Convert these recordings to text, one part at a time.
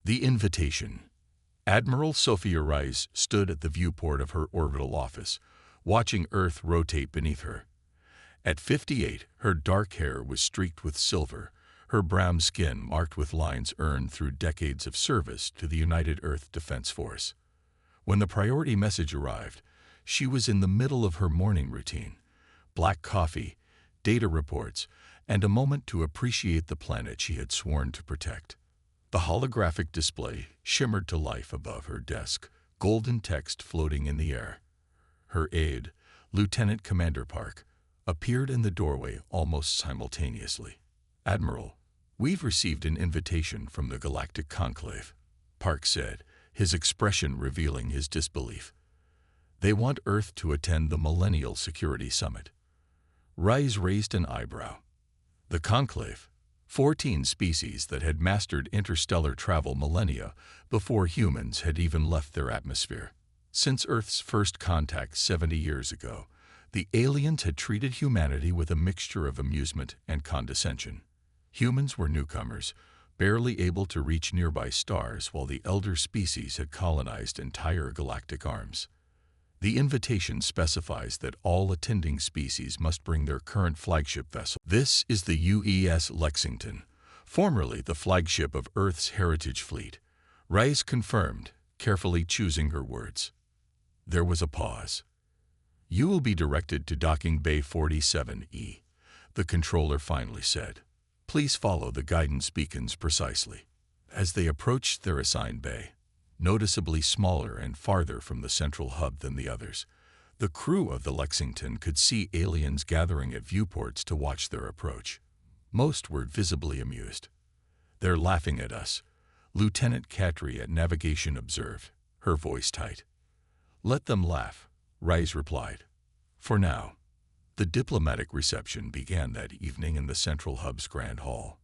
The invitation. Admiral Sophia Rice stood at the viewport of her orbital office, watching Earth rotate beneath her. At 58, her dark hair was streaked with silver, her brown skin marked with lines earned through decades of service to the United Earth Defense Force. When the priority message arrived, she was in the middle of her morning routine. Black coffee, data reports, and a moment to appreciate the planet she had sworn to protect. The holographic display shimmered to life above her desk, golden text floating in the air. Her aide, Lieutenant Commander Park, appeared in the doorway almost simultaneously. "Admiral, we've received an invitation from the Galactic Conclave," Park said, his expression revealing his disbelief. "They want Earth to attend the Millennial Security Summit." Rice raised an eyebrow. The Conclave, 14 species that had mastered interstellar travel millennia before humans had even left their atmosphere. Since Earth's first contact 70 years ago, the aliens had treated humanity with a mixture of amusement and condescension. Humans were newcomers, barely able to reach nearby stars, while the elder species had colonized entire galactic arms. The invitation specifies that all attending species must bring their current flagship vessel. This is the UES Lexington, formerly the flagship of Earth's Heritage Fleet, Rice confirmed, carefully choosing her words. There was a pause. "You will be directed to Docking Bay 47E, the controller finally said. "Please follow the guidance beacons precisely." As they approached their assigned bay, noticeably smaller and farther from the central hub than the others, the crew of the Lexington could see aliens gathering at viewports to watch their approach. Most were visibly amused. "They're laughing at us," Lieutenant Catry at Navigation observed, her voice tight. "Let them laugh," Rice replied. "For now." The diplomatic reception began that evening in the Central Hub's Grand Hall.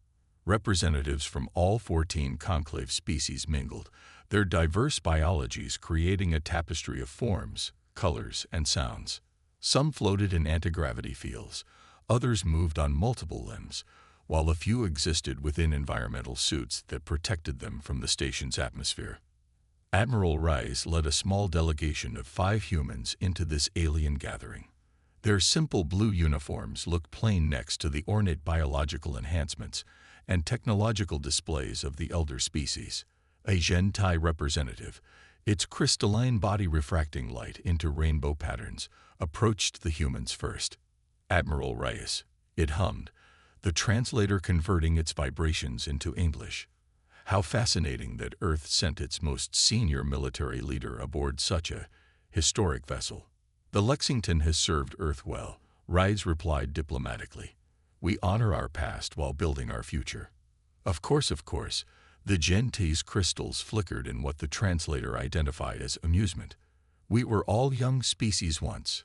Representatives from all 14 conclave species mingled, their diverse biologies creating a tapestry of forms, colors, and sounds. Some floated in anti-gravity fields, others moved on multiple limbs, while a few existed within environmental suits that protected them from the station's atmosphere. Admiral Rice led a small delegation of 5 humans into this alien gathering. Their simple blue uniforms looked plain next to the ornate biological enhancements and technological displays of the elder species. A Gentai representative, its crystalline body refracting light into rainbow patterns, approached the humans first. "Admiral Rice," it hummed, the translator converting its vibrations into English. "How fascinating that Earth sent its most senior military leader aboard such a historic vessel." "The Lexington has served Earth well," Rice replied diplomatically. "We honor our past while building our future." Of course, the Gentai's crystals flickered in what the translator identified as amusement. "We were all young species once,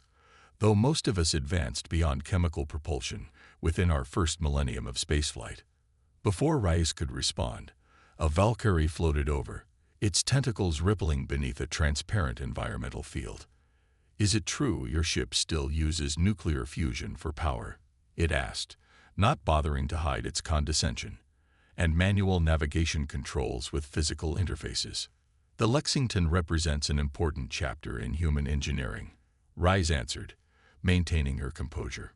though most of us advanced beyond chemical propulsion within our first millennium of spaceflight." Before Rice could respond, a Valkyrie floated over, its tentacles rippling beneath a transparent environmental field. "Is it true your ship still uses nuclear fusion for power?" it asked, not bothering to hide its condescension. "And manual navigation controls with physical interfaces?" "The Lexington represents an important chapter in human engineering," Rice answered, maintaining her composure.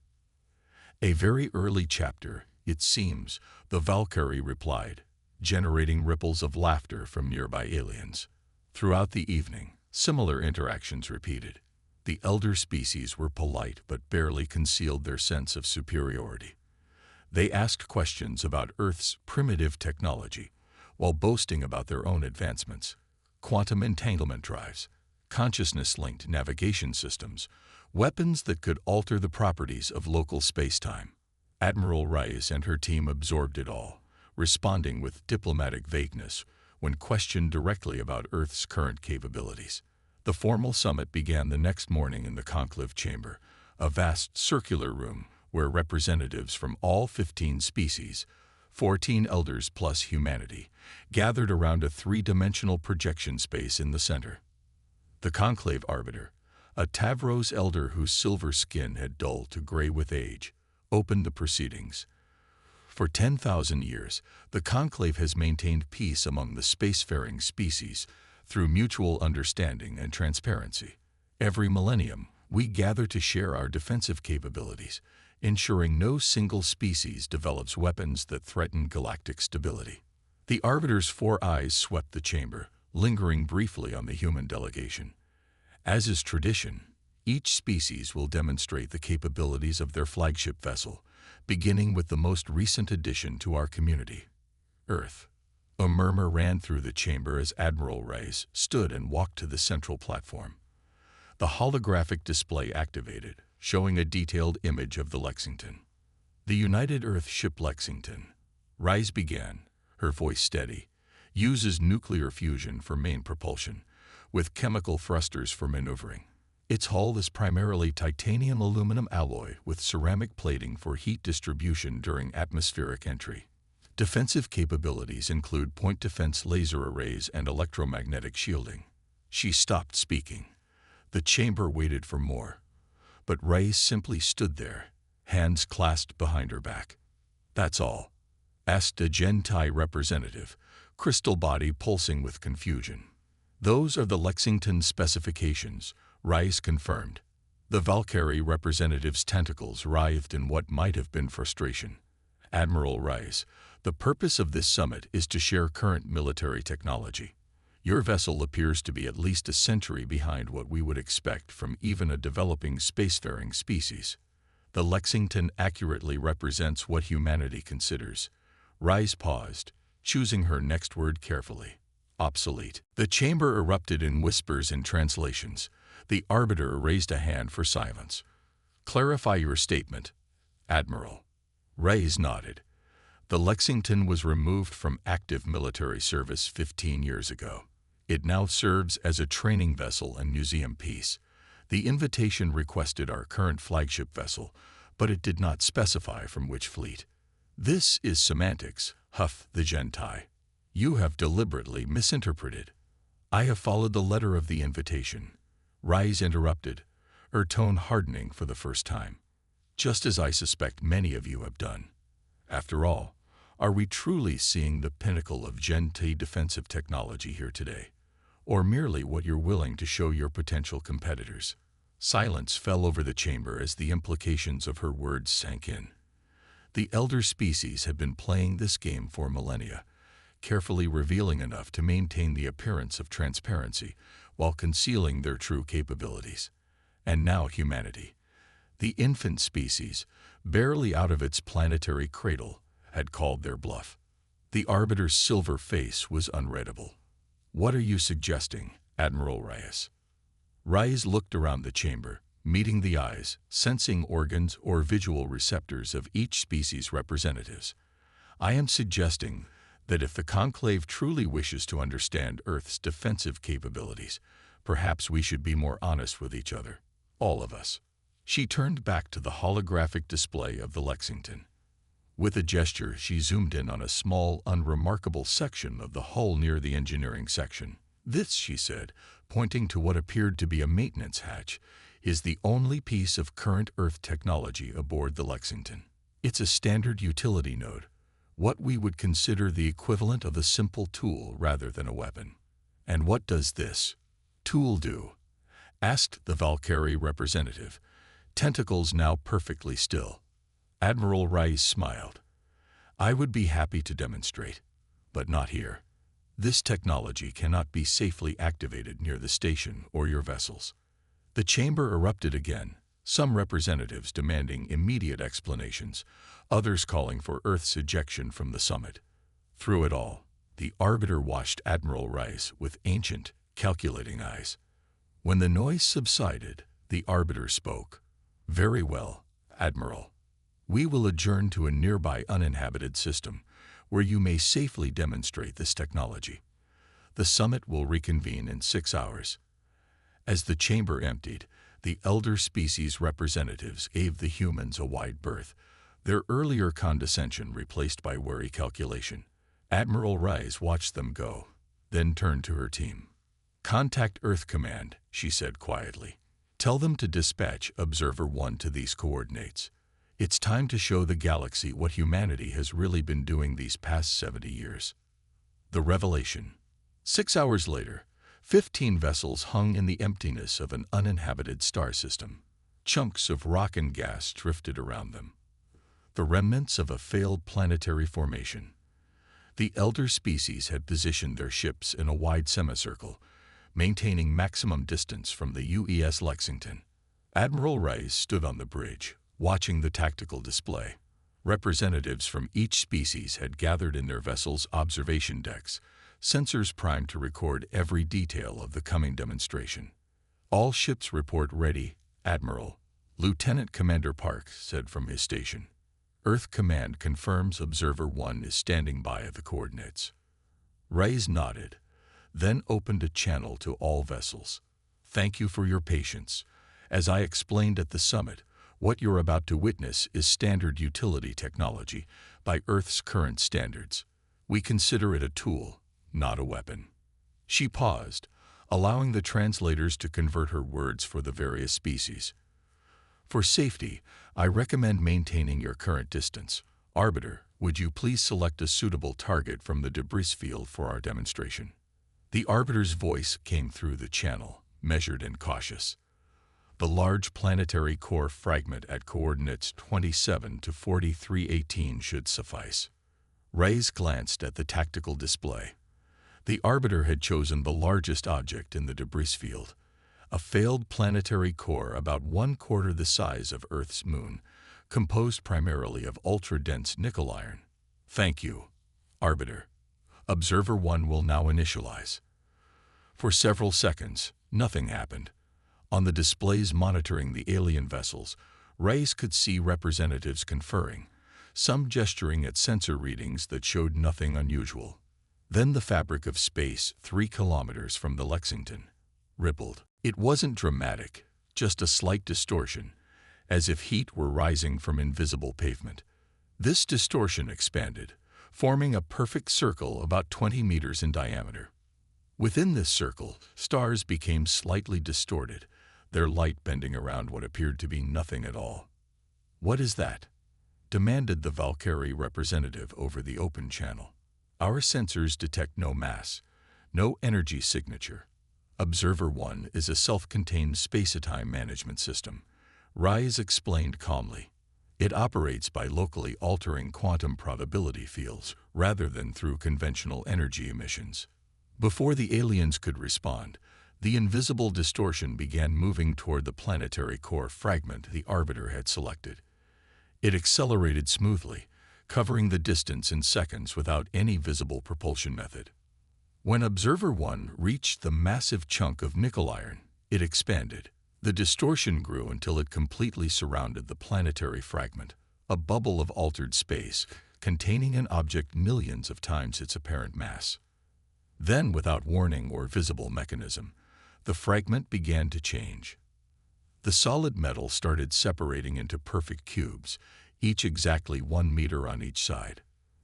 "A very early chapter, it seems," the Valkyrie replied, generating ripples of laughter from nearby aliens. Throughout the evening, similar interactions repeated. The elder species were polite but barely concealed their sense of superiority. They asked questions about Earth's primitive technology, while boasting about their own advancements: quantum entanglement drives, consciousness-linked navigation systems, weapons that could alter the properties of local space-time. Admiral Rice and her team absorbed it all, responding with diplomatic vagueness when questioned directly about Earth's current capabilities. The formal summit began the next morning in the conclave chamber, a vast circular room where representatives from all 15 species, 14 elders plus humanity, gathered around a 3-dimensional projection space in the center. The conclave arbiter, a Tavros elder whose silver skin had dulled to gray with age, opened the proceedings. For 10,000 years, the Conclave has maintained peace among the spacefaring species through mutual understanding and transparency. Every millennium, we gather to share our defensive capabilities, ensuring no single species develops weapons that threaten galactic stability. The Arbiter's 4 eyes swept the chamber, lingering briefly on the human delegation. As is tradition, each species will demonstrate the capabilities of their flagship vessel, beginning with the most recent addition to our community, Earth. A murmur ran through the chamber as Admiral Reyes stood and walked to the central platform. The holographic display activated, showing a detailed image of the Lexington. "The United Earth ship Lexington," Reyes began, her voice steady, "uses nuclear fusion for main propulsion, with chemical thrusters for maneuvering. Its hull is primarily titanium-aluminum alloy with ceramic plating for heat distribution during atmospheric entry. Defensive capabilities include point defense laser arrays and electromagnetic shielding." She stopped speaking. The chamber waited for more, but Reyes simply stood there, hands clasped behind her back. "That's all?" asked a Gentai representative, crystal body pulsing with confusion. "Those are the Lexington specifications," Reyes confirmed. The Valkyrie representative's tentacles writhed in what might have been frustration. "Admiral Reyes, the purpose of this summit is to share current military technology. Your vessel appears to be at least a century behind what we would expect from even a developing spacefaring species. The Lexington accurately represents what humanity considers." Reyes paused, choosing her next word carefully. "Obsolete." The chamber erupted in whispers and translations. The Arbiter raised a hand for silence. "Clarify your statement, Admiral." Reyes nodded. "The Lexington was removed from active military service 15 years ago. It now serves as a training vessel and museum piece. The invitation requested our current flagship vessel, but it did not specify from which fleet." "This is semantics," huffed the Gentai. "You have deliberately misinterpreted. I have followed the letter of the invitation." Reyes interrupted, her tone hardening for the first time. "Just as I suspect many of you have done. After all, are we truly seeing the pinnacle of Gentai defensive technology here today, or merely what you're willing to show your potential competitors?" Silence fell over the chamber as the implications of her words sank in. The elder species had been playing this game for millennia, carefully revealing enough to maintain the appearance of transparency while concealing their true capabilities. And now humanity, the infant species, barely out of its planetary cradle, had called their bluff. The Arbiter's silver face was unreadable. "What are you suggesting, Admiral Reyes?" Reyes looked around the chamber, meeting the eyes, sensing organs or visual receptors of each species' representatives. "I am suggesting that if the Conclave truly wishes to understand Earth's defensive capabilities, perhaps we should be more honest with each other, all of us." She turned back to the holographic display of the Lexington. With a gesture, she zoomed in on a small, unremarkable section of the hull near the engineering section. "This," she said, pointing to what appeared to be a maintenance hatch, "is the only piece of current Earth technology aboard the Lexington. It's a standard utility node, what we would consider the equivalent of a simple tool rather than a weapon." "And what does this tool do?" asked the Valkyrie representative, tentacles now perfectly still. Admiral Reyes smiled. "I would be happy to demonstrate, but not here. This technology cannot be safely activated near the station or your vessels." The chamber erupted again, some representatives demanding immediate explanations, others calling for Earth's ejection from the summit. Through it all, the Arbiter watched Admiral Reyes with ancient, calculating eyes. When the noise subsided, the Arbiter spoke. "Very well, Admiral. We will adjourn to a nearby uninhabited system, where you may safely demonstrate this technology. The summit will reconvene in 6 hours." As the chamber emptied, the elder species representatives gave the humans a wide berth, their earlier condescension replaced by wary calculation. Admiral Reyes watched them go, then turned to her team. "Contact Earth Command," she said quietly. "Tell them to dispatch Observer 1 to these coordinates. It's time to show the galaxy what humanity has really been doing these past 70 years. The revelation. 6 hours later, 15 vessels hung in the emptiness of an uninhabited star system. Chunks of rock and gas drifted around them, the remnants of a failed planetary formation. The elder species had positioned their ships in a wide semicircle, maintaining maximum distance from the UES Lexington. Admiral Rice stood on the bridge, watching the tactical display. Representatives from each species had gathered in their vessels' observation decks, sensors primed to record every detail of the coming demonstration. "All ships report ready, Admiral," Lieutenant Commander Park said from his station. "Earth Command confirms Observer 1 is standing by at the coordinates." Rice nodded, then opened a channel to all vessels. "Thank you for your patience. As I explained at the summit, what you're about to witness is standard utility technology by Earth's current standards. We consider it a tool, not a weapon." She paused, allowing the translators to convert her words for the various species. "For safety, I recommend maintaining your current distance. Arbiter, would you please select a suitable target from the debris field for our demonstration?" The Arbiter's voice came through the channel, measured and cautious. "The large planetary core fragment at coordinates 27 to 4318 should suffice." Rice glanced at the tactical display. The Arbiter had chosen the largest object in the debris field, a failed planetary core about 1/4 the size of Earth's moon, composed primarily of ultra-dense nickel iron. "Thank you, Arbiter. Observer 1 will now initialize." For several seconds, nothing happened. On the displays monitoring the alien vessels, Rice could see representatives conferring, some gesturing at sensor readings that showed nothing unusual. Then the fabric of space 3 kilometers from the Lexington rippled. It wasn't dramatic, just a slight distortion, as if heat were rising from invisible pavement. This distortion expanded, forming a perfect circle about 20 meters in diameter. Within this circle, stars became slightly distorted, their light bending around what appeared to be nothing at all. "What is that?" demanded the Valkyrie representative over the open channel. "Our sensors detect no mass, no energy signature. Observer 1 is a self-contained space-time management system," Rice explained calmly. "It operates by locally altering quantum probability fields rather than through conventional energy emissions." Before the aliens could respond, the invisible distortion began moving toward the planetary core fragment the Arbiter had selected. It accelerated smoothly, covering the distance in seconds without any visible propulsion method. When Observer 1 reached the massive chunk of nickel iron, it expanded. The distortion grew until it completely surrounded the planetary fragment, a bubble of altered space containing an object millions of times its apparent mass. Then, without warning or visible mechanism, the fragment began to change. The solid metal started separating into perfect cubes, each exactly 1 meter on each side.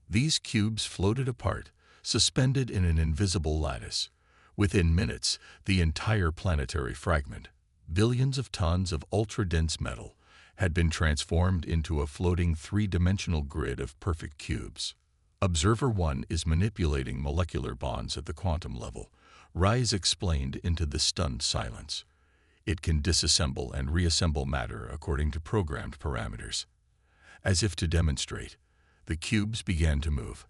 These cubes floated apart, suspended in an invisible lattice. Within minutes, the entire planetary fragment, billions of tons of ultra-dense metal, had been transformed into a floating 3-dimensional grid of perfect cubes. "Observer 1 is manipulating molecular bonds at the quantum level," Rice explained into the stunned silence. "It can disassemble and reassemble matter according to programmed parameters." As if to demonstrate, the cubes began to move.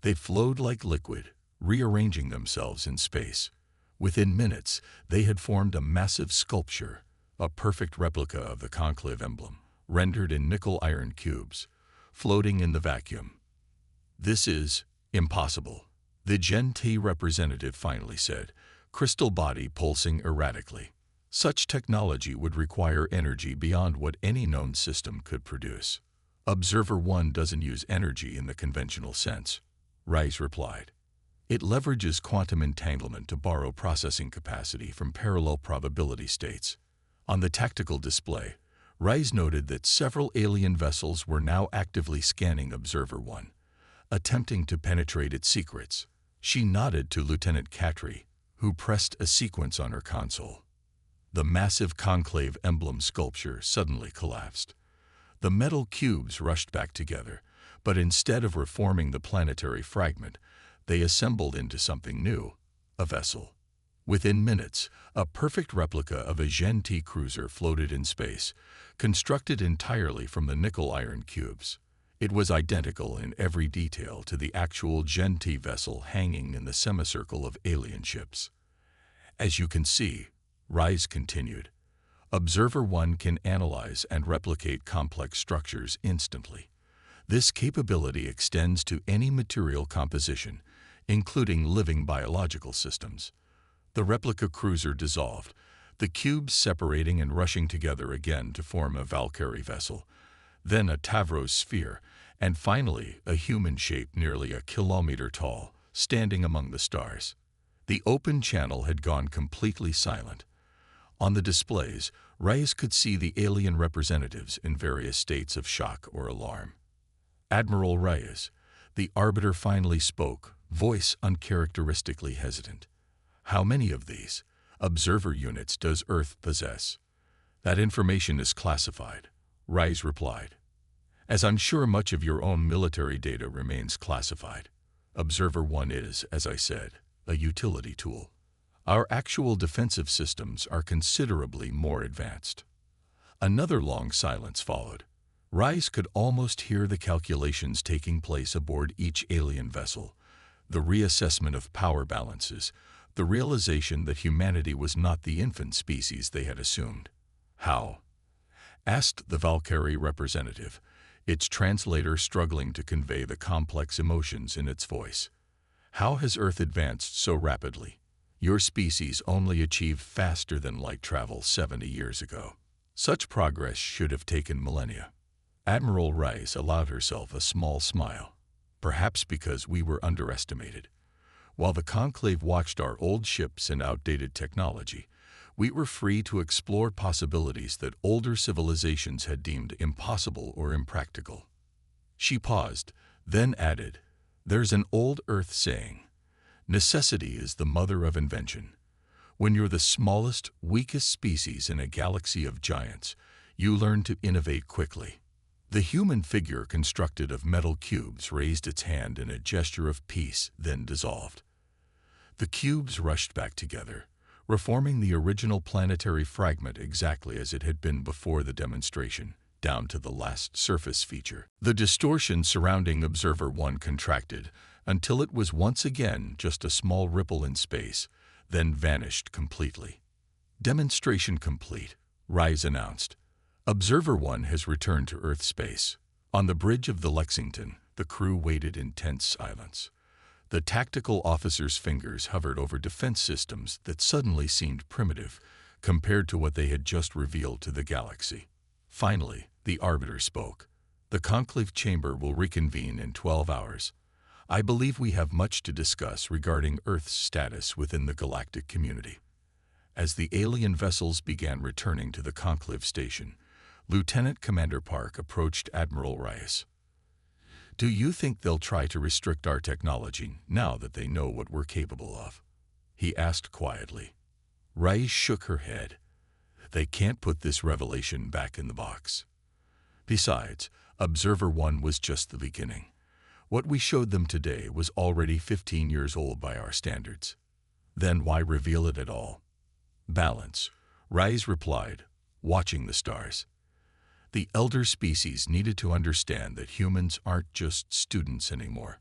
They flowed like liquid, rearranging themselves in space. Within minutes, they had formed a massive sculpture, a perfect replica of the conclave emblem, rendered in nickel-iron cubes, floating in the vacuum. "This is impossible," the Gen T representative finally said, crystal body pulsing erratically. "Such technology would require energy beyond what any known system could produce." "Observer 1 doesn't use energy in the conventional sense," Rice replied. "It leverages quantum entanglement to borrow processing capacity from parallel probability states." On the tactical display, Rice noted that several alien vessels were now actively scanning Observer 1, attempting to penetrate its secrets. She nodded to Lieutenant Catry, who pressed a sequence on her console. The massive conclave emblem sculpture suddenly collapsed. The metal cubes rushed back together, but instead of reforming the planetary fragment, they assembled into something new, a vessel. Within minutes, a perfect replica of a Gen-T cruiser floated in space, constructed entirely from the nickel-iron cubes. It was identical in every detail to the actual Gen-T vessel hanging in the semicircle of alien ships. As you can see, Rise continued, Observer 1 can analyze and replicate complex structures instantly. This capability extends to any material composition, including living biological systems. The replica cruiser dissolved, the cubes separating and rushing together again to form a Valkyrie vessel, then a Tavros sphere, and finally a human shape nearly a kilometer tall, standing among the stars. The open channel had gone completely silent. On the displays, Reyes could see the alien representatives in various states of shock or alarm. Admiral Reyes, the Arbiter finally spoke, voice uncharacteristically hesitant. How many of these observer units does Earth possess? That information is classified, Reyes replied. As I'm sure much of your own military data remains classified. Observer 1 is, as I said, a utility tool. Our actual defensive systems are considerably more advanced. Another long silence followed. Reyes could almost hear the calculations taking place aboard each alien vessel, the reassessment of power balances, the realization that humanity was not the infant species they had assumed. How? Asked the Valkyrie representative, its translator struggling to convey the complex emotions in its voice. How has Earth advanced so rapidly? Your species only achieved faster than light travel 70 years ago. Such progress should have taken millennia. Admiral Reyes allowed herself a small smile, perhaps because we were underestimated. While the Conclave watched our old ships and outdated technology, we were free to explore possibilities that older civilizations had deemed impossible or impractical. She paused, then added, "There's an old Earth saying, necessity is the mother of invention. When you're the smallest, weakest species in a galaxy of giants, you learn to innovate quickly." The human figure constructed of metal cubes raised its hand in a gesture of peace, then dissolved. The cubes rushed back together, reforming the original planetary fragment exactly as it had been before the demonstration, down to the last surface feature. The distortion surrounding Observer 1 contracted until it was once again just a small ripple in space, then vanished completely. Demonstration complete, Rise announced. Observer 1 has returned to Earth space. On the bridge of the Lexington, the crew waited in tense silence. The tactical officer's fingers hovered over defense systems that suddenly seemed primitive compared to what they had just revealed to the galaxy. Finally, the Arbiter spoke. The Conclave Chamber will reconvene in 12 hours. I believe we have much to discuss regarding Earth's status within the galactic community. As the alien vessels began returning to the Conclave station, Lieutenant Commander Park approached Admiral Reyes. "Do you think they'll try to restrict our technology now that they know what we're capable of?" he asked quietly. Reyes shook her head. "They can't put this revelation back in the box. Besides, Observer 1 was just the beginning. What we showed them today was already 15 years old by our standards. Then why reveal it at all?" "Balance," Reyes replied, watching the stars. The elder species needed to understand that humans aren't just students anymore.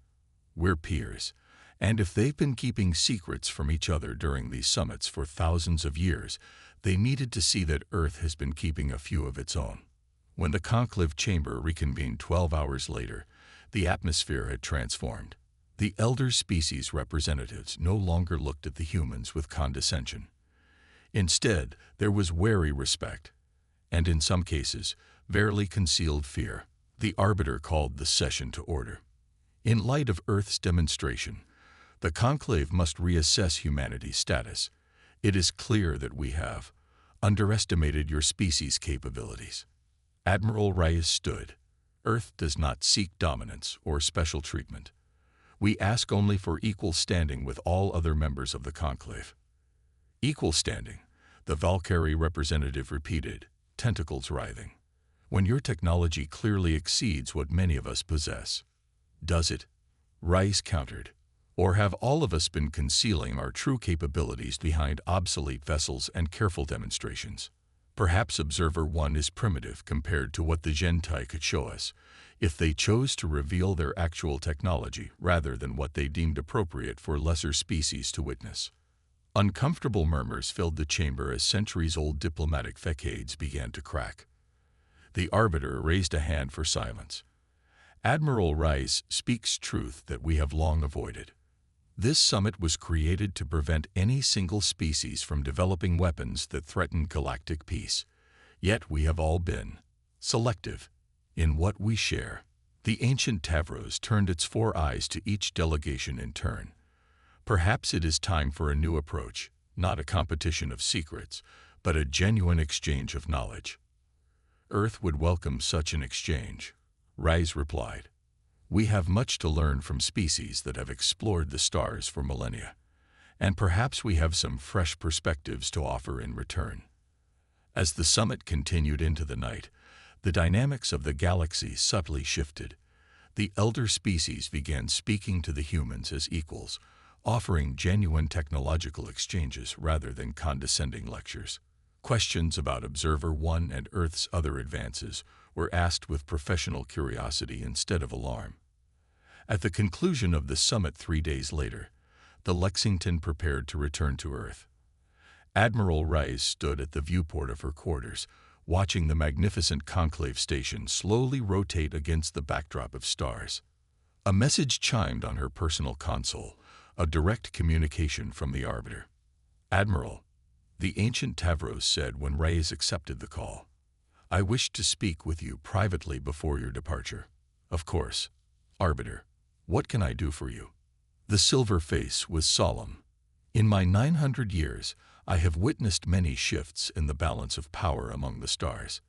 We're peers, and if they've been keeping secrets from each other during these summits for thousands of years, they needed to see that Earth has been keeping a few of its own. When the Conclave Chamber reconvened 12 hours later, the atmosphere had transformed. The elder species representatives no longer looked at the humans with condescension. Instead, there was wary respect, and in some cases, barely concealed fear. The Arbiter called the session to order. In light of Earth's demonstration, the Conclave must reassess humanity's status. It is clear that we have underestimated your species' capabilities. Admiral Reyes stood. Earth does not seek dominance or special treatment. We ask only for equal standing with all other members of the Conclave. Equal standing, the Valkyrie representative repeated, tentacles writhing. when your technology clearly exceeds what many of us possess? Does it? Rice countered. Or have all of us been concealing our true capabilities behind obsolete vessels and careful demonstrations? Perhaps Observer 1 is primitive compared to what the Gentai could show us, if they chose to reveal their actual technology rather than what they deemed appropriate for lesser species to witness. Uncomfortable murmurs filled the chamber as centuries-old diplomatic facades began to crack. The Arbiter raised a hand for silence. Admiral Rice speaks truth that we have long avoided. This summit was created to prevent any single species from developing weapons that threaten galactic peace. Yet we have all been selective in what we share. The ancient Tavros turned its 4 eyes to each delegation in turn. Perhaps it is time for a new approach, not a competition of secrets, but a genuine exchange of knowledge. Earth would welcome such an exchange, Rise replied. We have much to learn from species that have explored the stars for millennia, and perhaps we have some fresh perspectives to offer in return. As the summit continued into the night, the dynamics of the galaxy subtly shifted. The elder species began speaking to the humans as equals, offering genuine technological exchanges rather than condescending lectures. Questions about Observer 1 and Earth's other advances were asked with professional curiosity instead of alarm. At the conclusion of the summit 3 days later, the Lexington prepared to return to Earth. Admiral Rice stood at the viewport of her quarters, watching the magnificent conclave station slowly rotate against the backdrop of stars. A message chimed on her personal console, a direct communication from the Arbiter. Admiral, the ancient Tavros said when Rice accepted the call, I wish to speak with you privately before your departure. Of course. Arbiter, what can I do for you? The silver face was solemn. In my 900 years, I have witnessed many shifts in the balance of power among the stars.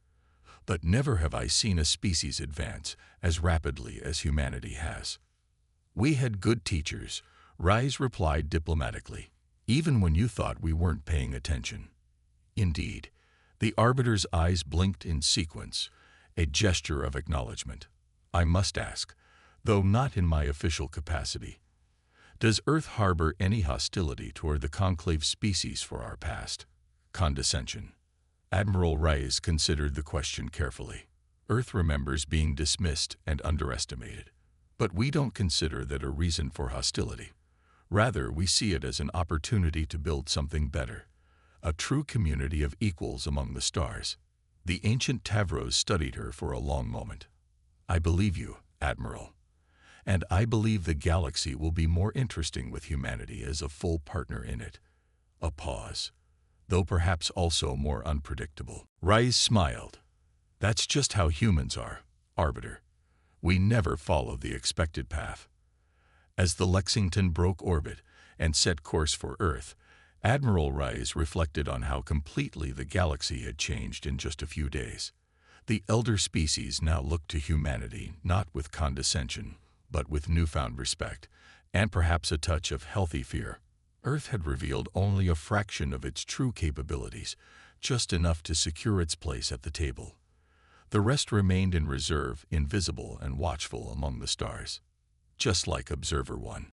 But never have I seen a species advance as rapidly as humanity has. We had good teachers, Rise replied diplomatically, even when you thought we weren't paying attention. Indeed, the Arbiter's eyes blinked in sequence, a gesture of acknowledgement. I must ask, though not in my official capacity, does Earth harbor any hostility toward the conclave species for our past condescension? Admiral Rice considered the question carefully. Earth remembers being dismissed and underestimated, but we don't consider that a reason for hostility. Rather, we see it as an opportunity to build something better, a true community of equals among the stars. The ancient Tavros studied her for a long moment. I believe you, Admiral. And I believe the galaxy will be more interesting with humanity as a full partner in it. A pause, though perhaps also more unpredictable. Rise smiled. That's just how humans are, Arbiter. We never follow the expected path. As the Lexington broke orbit and set course for Earth, Admiral Rise reflected on how completely the galaxy had changed in just a few days. The elder species now looked to humanity not with condescension, but with newfound respect, and perhaps a touch of healthy fear. Earth had revealed only a fraction of its true capabilities, just enough to secure its place at the table. The rest remained in reserve, invisible and watchful among the stars. Just like Observer 1.